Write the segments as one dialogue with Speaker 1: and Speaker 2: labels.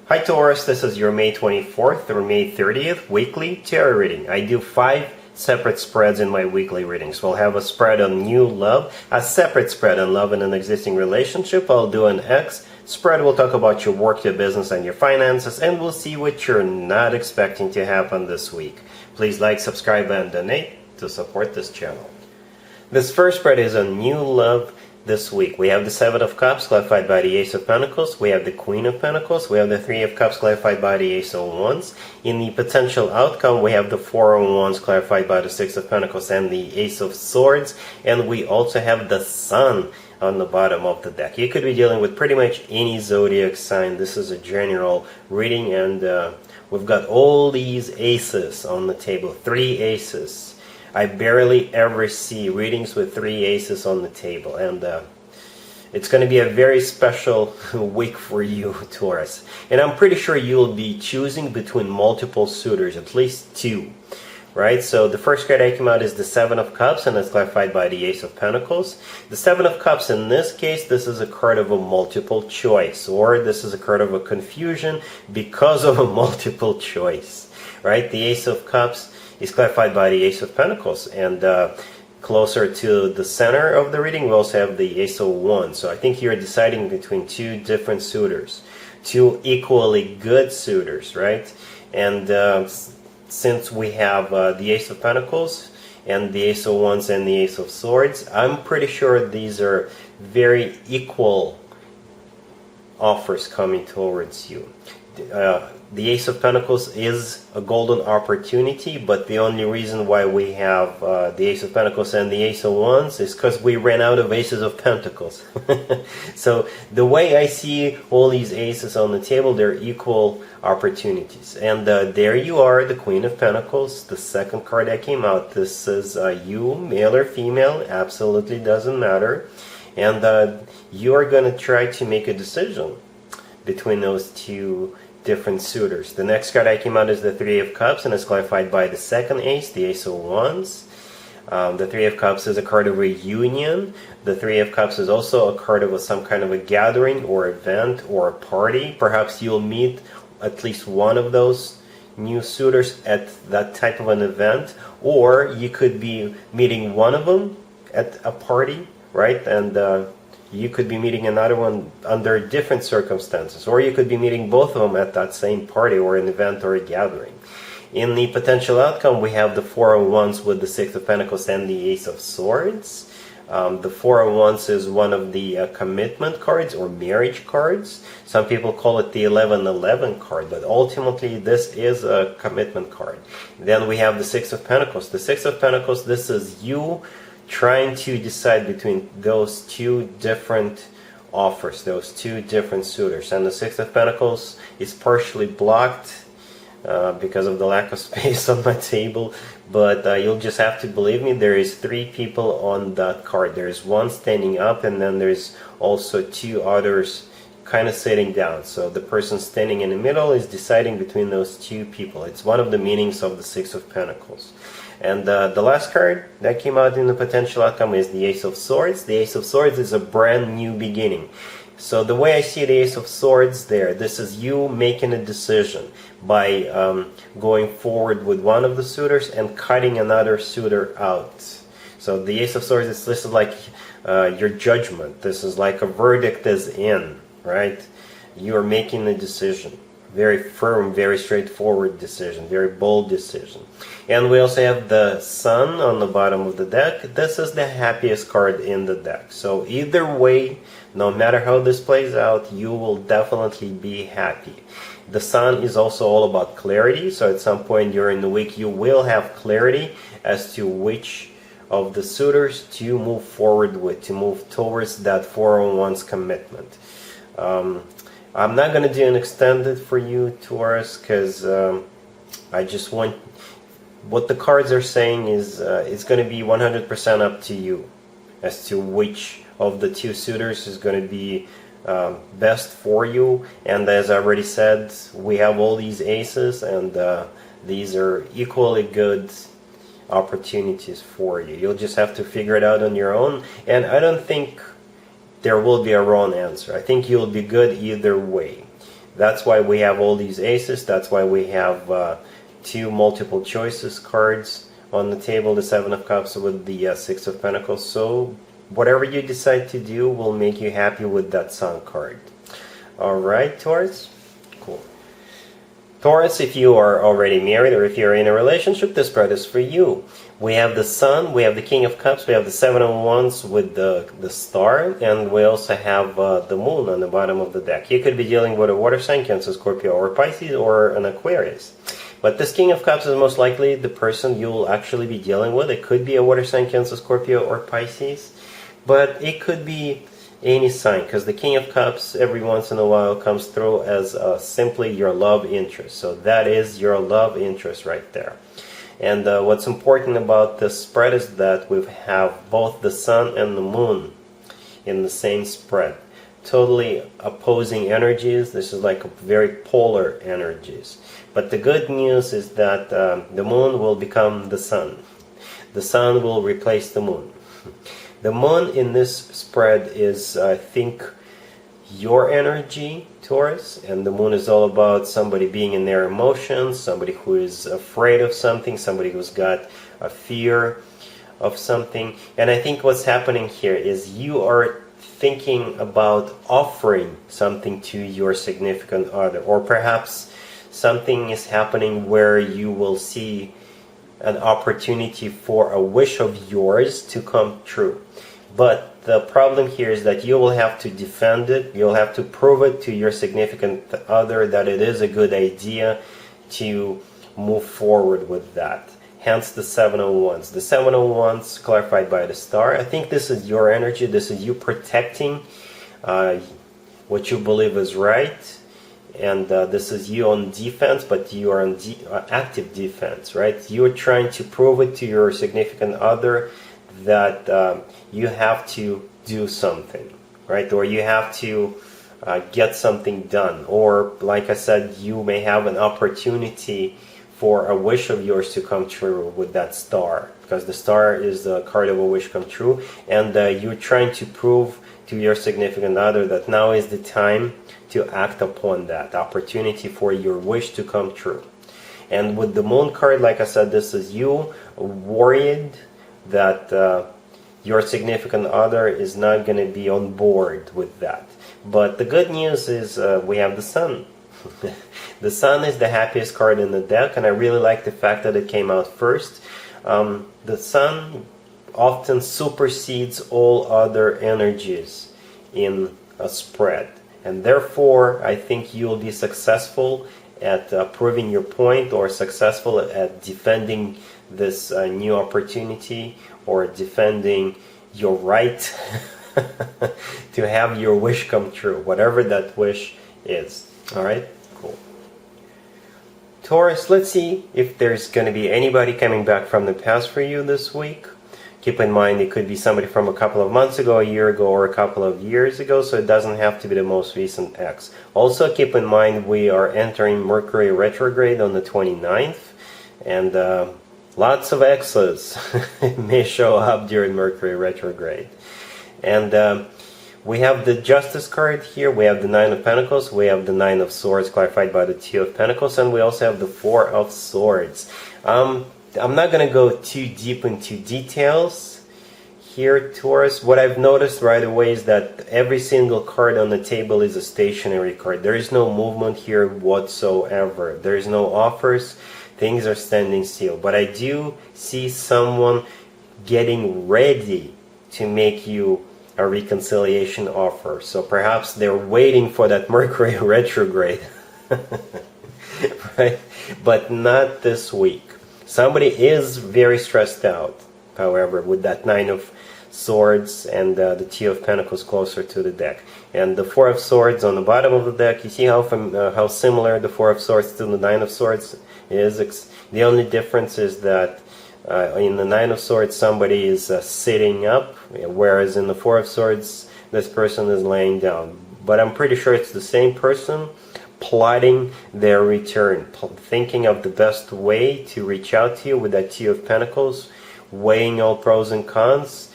Speaker 1: Hi Taurus, this is your May 24th or May 30th weekly tarot reading. I do 5 separate spreads in my weekly readings. We'll have a spread on new love, a separate spread on love in an existing relationship. I'll do an X spread. We'll talk about your work, your business, and your finances, and we'll see what you're not expecting to happen this week. Please like, subscribe, and donate to support this channel. This first spread is on new love this week. We have the Seven of Cups clarified by the Ace of Pentacles. We have the Queen of Pentacles. We have the Three of Cups clarified by the Ace of Wands. In the potential outcome, we have the Four of Wands clarified by the Six of Pentacles and the Ace of Swords. And we also have the Sun on the bottom of the deck. You could be dealing with pretty much any zodiac sign. This is a general reading, and we've got all these aces on the table. 3 aces. I barely ever see readings with 3 aces on the table, and it's going to be a very special week for you, Taurus. And I'm pretty sure you'll be choosing between multiple suitors, at least 2, right? So the first card that came out is the Seven of Cups, and it's clarified by the Ace of Pentacles. The Seven of Cups, in this case, this is a card of a multiple choice, or this is a card of a confusion because of a multiple choice, right? The Ace of Cups is clarified by the Ace of Pentacles, and closer to the center of the reading we also have the Ace of Wands. So I think you're deciding between 2 different suitors, 2 equally good suitors, right? And since we have the Ace of Pentacles and the Ace of Wands and the Ace of Swords, I'm pretty sure these are very equal offers coming towards you. The Ace of Pentacles is a golden opportunity, but the only reason why we have the Ace of Pentacles and the Ace of Wands is because we ran out of Aces of Pentacles. So the way I see all these aces on the table, they're equal opportunities. And there you are, the Queen of Pentacles, the second card that came out. This is you, male or female, absolutely doesn't matter. And you are going to try to make a decision between those 2 different suitors. The next card that came out is the Three of Cups, and it's clarified by the second ace, the Ace of Wands. The Three of Cups is a card of reunion. The Three of Cups is also a card of some kind of a gathering or event or a party. Perhaps you'll meet at least one of those new suitors at that type of an event, or you could be meeting one of them at a party, right? And you could be meeting another one under different circumstances, or you could be meeting both of them at that same party or an event or a gathering. In the potential outcome, we have the Four of Wands with the Six of Pentacles and the Ace of Swords. The Four of Wands is one of the commitment cards or marriage cards. Some people call it the 11-11 card, but ultimately this is a commitment card. Then we have the Six of Pentacles. The Six of Pentacles, this is you trying to decide between those 2 different offers, those 2 different suitors. And the Six of Pentacles is partially blocked because of the lack of space on my table, but you'll just have to believe me, there is 3 people on that card. There's one standing up, and then there's also 2 others kind of sitting down. So the person standing in the middle is deciding between those 2 people. It's one of the meanings of the Six of Pentacles. And the last card that came out in the potential outcome is the Ace of Swords. The Ace of Swords is a brand new beginning. So the way I see the Ace of Swords there, this is you making a decision by going forward with one of the suitors and cutting another suitor out. So the Ace of Swords is listed like your judgment. This is like a verdict is in, right? You are making a decision. Very firm, very straightforward decision, very bold decision. And we also have the Sun on the bottom of the deck. This is the happiest card in the deck. So either way, no matter how this plays out, you will definitely be happy. The Sun is also all about clarity. So at some point during the week, you will have clarity as to which of the suitors to move forward with, to move towards that 4-on-1's commitment. I'm not going to do an extended for you, Taurus, because I just want... What the cards are saying is it's going to be 100% up to you as to which of the 2 suitors is going to be best for you. And as I already said, we have all these aces, and these are equally good opportunities for you. You'll just have to figure it out on your own. And I don't think there will be a wrong answer. I think you'll be good either way. That's why we have all these aces. That's why we have two multiple choices cards on the table, the Seven of Cups with the Six of Pentacles. So whatever you decide to do will make you happy with that Sun card. Alright, Taurus? Cool. Taurus, if you are already married or if you're in a relationship, this spread is for you. We have the Sun, we have the King of Cups, we have the Seven of Wands with the Star, and we also have the Moon on the bottom of the deck. You could be dealing with a water sign, Cancer, Scorpio, or Pisces, or an Aquarius. But this King of Cups is most likely the person you'll actually be dealing with. It could be a water sign, Cancer, Scorpio, or Pisces, but it could be any sign, because the King of Cups every once in a while comes through as simply your love interest. So that is your love interest right there. And what's important about this spread is that we have both the Sun and the Moon in the same spread. Totally opposing energies. This is like a very polar energies. But the good news is that the Moon will become the Sun. The Sun will replace the Moon. The Moon in this spread is, I think, your energy, Taurus, and the Moon is all about somebody being in their emotions, somebody who is afraid of something, somebody who's got a fear of something. And I think what's happening here is you are thinking about offering something to your significant other, or perhaps something is happening where you will see an opportunity for a wish of yours to come true. But the problem here is that you will have to defend it. You'll have to prove it to your significant other that it is a good idea to move forward with that. Hence the Seven of Wands. The Seven of Wands clarified by the Star. I think this is your energy. This is you protecting what you believe is right. And this is you on defense, but you are on active defense, right? You're trying to prove it to your significant other that you have to do something, right? Or you have to get something done. Or, like I said, you may have an opportunity for a wish of yours to come true with that Star, because the Star is the card of a wish come true, and you're trying to prove to your significant other that now is the time to act upon that opportunity for your wish to come true. And with the Moon card, like I said, this is you worried that your significant other is not going to be on board with that. But the good news is we have the Sun. The Sun is the happiest card in the deck, and I really like the fact that it came out first. The Sun often supersedes all other energies in a spread, and therefore I think you'll be successful at proving your point, or successful at defending this new opportunity, or defending your right to have your wish come true, whatever that wish is. Alright, cool. Taurus, let's see if there's going to be anybody coming back from the past for you this week. Keep in mind it could be somebody from a couple of months ago, a year ago, or a couple of years ago, so it doesn't have to be the most recent ex. Also keep in mind we are entering Mercury retrograde on the 29th, and lots of exes may show up during Mercury retrograde. And we have the Justice card here, we have the Nine of Pentacles, we have the Nine of Swords clarified by the Two of Pentacles, and we also have the Four of Swords. I'm not going to go too deep into details here, Taurus. What I've noticed right away is that every single card on the table is a stationary card. There is no movement here whatsoever. There is no offers. Things are standing still. But I do see someone getting ready to make you a reconciliation offer. So perhaps they're waiting for that Mercury retrograde. Right? But not this week. Somebody is very stressed out, however, with that Nine of Swords and the Two of Pentacles closer to the deck. And the Four of Swords on the bottom of the deck, you see how similar the Four of Swords to the Nine of Swords is? The only difference is that in the Nine of Swords somebody is sitting up, whereas in the Four of Swords this person is laying down. But I'm pretty sure it's the same person plotting their return, thinking of the best way to reach out to you with that Two of Pentacles, weighing all pros and cons,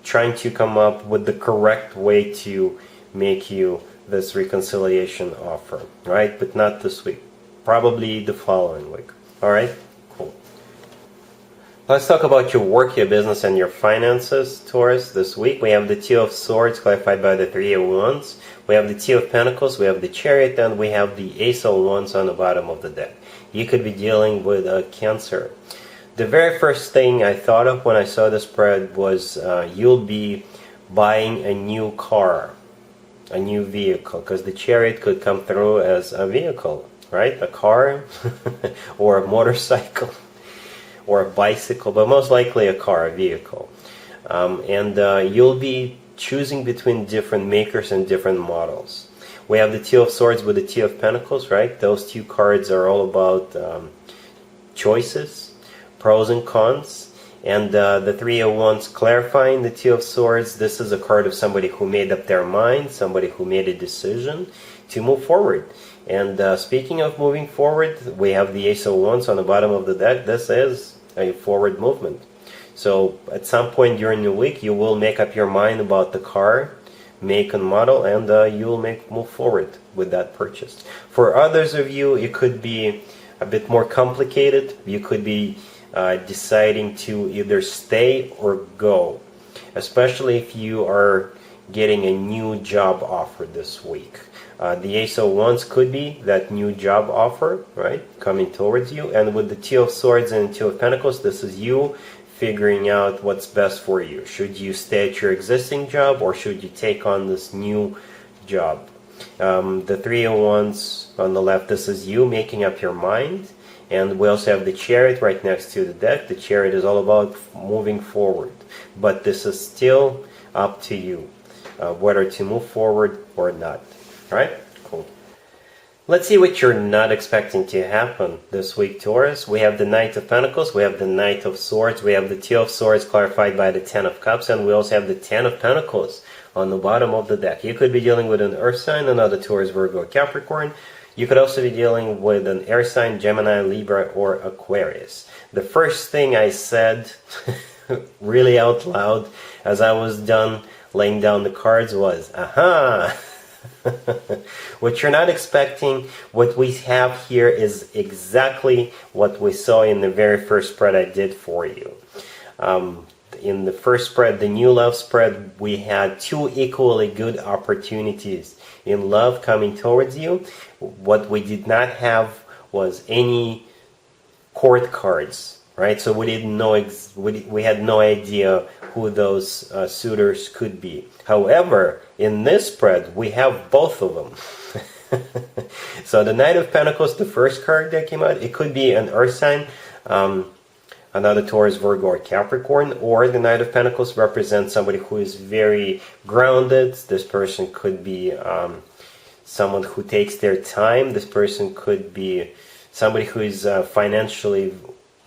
Speaker 1: trying to come up with the correct way to make you this reconciliation offer, right? But not this week. Probably the following week. All right? Cool. Let's talk about your work, your business, and your finances, Taurus. This week we have the Two of Swords clarified by the Three of Wands. We have the Two of Pentacles, we have the Chariot, and we have the Ace of Wands on the bottom of the deck. You could be dealing with a Cancer. The very first thing I thought of when I saw the spread was you'll be buying a new car, a new vehicle, because the Chariot could come through as a vehicle, right? A car or a motorcycle or a bicycle, but most likely a car, a vehicle. You'll be choosing between different makers and different models. We have the Two of Swords with the Two of Pentacles, right? Those two cards are all about choices, pros and cons. And the Three of Wands clarifying the Two of Swords. This is a card of somebody who made up their mind, somebody who made a decision to move forward. And speaking of moving forward, we have the Ace of Wands on the bottom of the deck. This is a forward movement. So at some point during the week, you will make up your mind about the car, make and model, and you will move forward with that purchase. For others of you, it could be a bit more complicated. You could be deciding to either stay or go, especially if you are getting a new job offer this week. The Ace of Wands could be that new job offer, right, coming towards you. And with the Two of Swords and Two of Pentacles, this is you figuring out what's best for you. Should you stay at your existing job, or should you take on this new job? The Three of Wands on the left, this is you making up your mind. And we also have the Chariot right next to the deck. The Chariot is all about moving forward. But this is still up to you, whether to move forward or not. Alright? Cool. Let's see what you're not expecting to happen this week, Taurus. We have the Knight of Pentacles, we have the Knight of Swords, we have the Two of Swords clarified by the Ten of Cups, and we also have the Ten of Pentacles on the bottom of the deck. You could be dealing with an Earth sign, another Taurus, Virgo, Capricorn. You could also be dealing with an air sign, Gemini, Libra, or Aquarius. The first thing I said really out loud as I was done laying down the cards was, aha! What you're not expecting, what we have here is exactly what we saw in the very first spread I did for you. In the first spread, the new love spread, we had two equally good opportunities in love coming towards you. What we did not have was any court cards, right? So we didn't know, we had no idea who those suitors could be. However, in this spread, we have both of them. So the Knight of Pentacles, the first card that came out, it could be an Earth sign, another Taurus, Virgo, or Capricorn, or the Knight of Pentacles represents somebody who is very grounded. This person could be someone who takes their time. This person could be somebody who is financially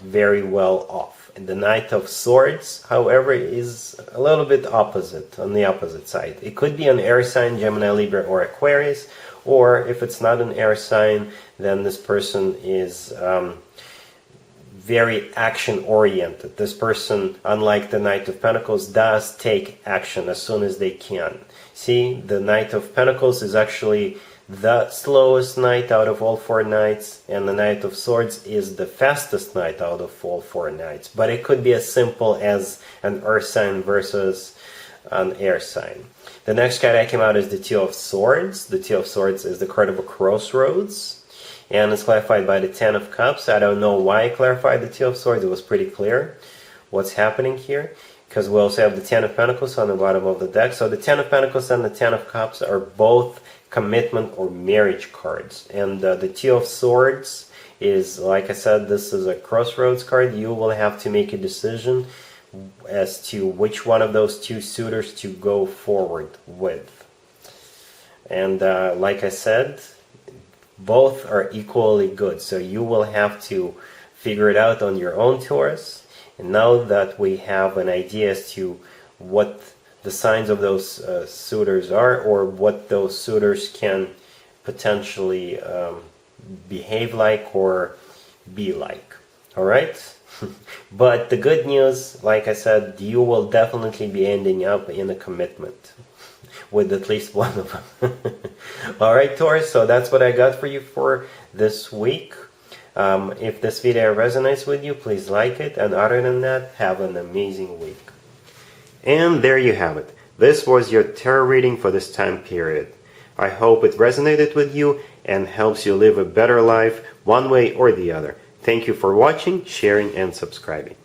Speaker 1: very well off. And the Knight of Swords, however, is a little bit opposite, on the opposite side. It could be an air sign, Gemini, Libra, or Aquarius, or if it's not an air sign, then this person is very action-oriented. This person, unlike the Knight of Pentacles, does take action as soon as they can. See, the Knight of Pentacles is actually the slowest knight out of all four knights, and the Knight of Swords is the fastest knight out of all four knights. But it could be as simple as an earth sign versus an air sign. The next card that came out is the Two of Swords. The Two of Swords is the card of a crossroads, and it's clarified by the Ten of Cups. I don't know why I clarified the Two of Swords. It was pretty clear what's happening here, because we also have the Ten of Pentacles on the bottom of the deck. So the Ten of Pentacles and the Ten of Cups are both commitment or marriage cards. And the Two of Swords is, like I said, this is a crossroads card. You will have to make a decision as to which one of those two suitors to go forward with. And like I said, both are equally good. So you will have to figure it out on your own, Taurus. And now that we have an idea as to what the signs of those suitors are, or what those suitors can potentially behave like or be like. Alright? But the good news, like I said, you will definitely be ending up in a commitment. with at least one of them. Alright, Taurus, so that's what I got for you for this week. If this video resonates with you, please like it, and other than that, have an amazing week. And there you have it. This was your tarot reading for this time period. I hope it resonated with you and helps you live a better life one way or the other. Thank you for watching, sharing, and subscribing.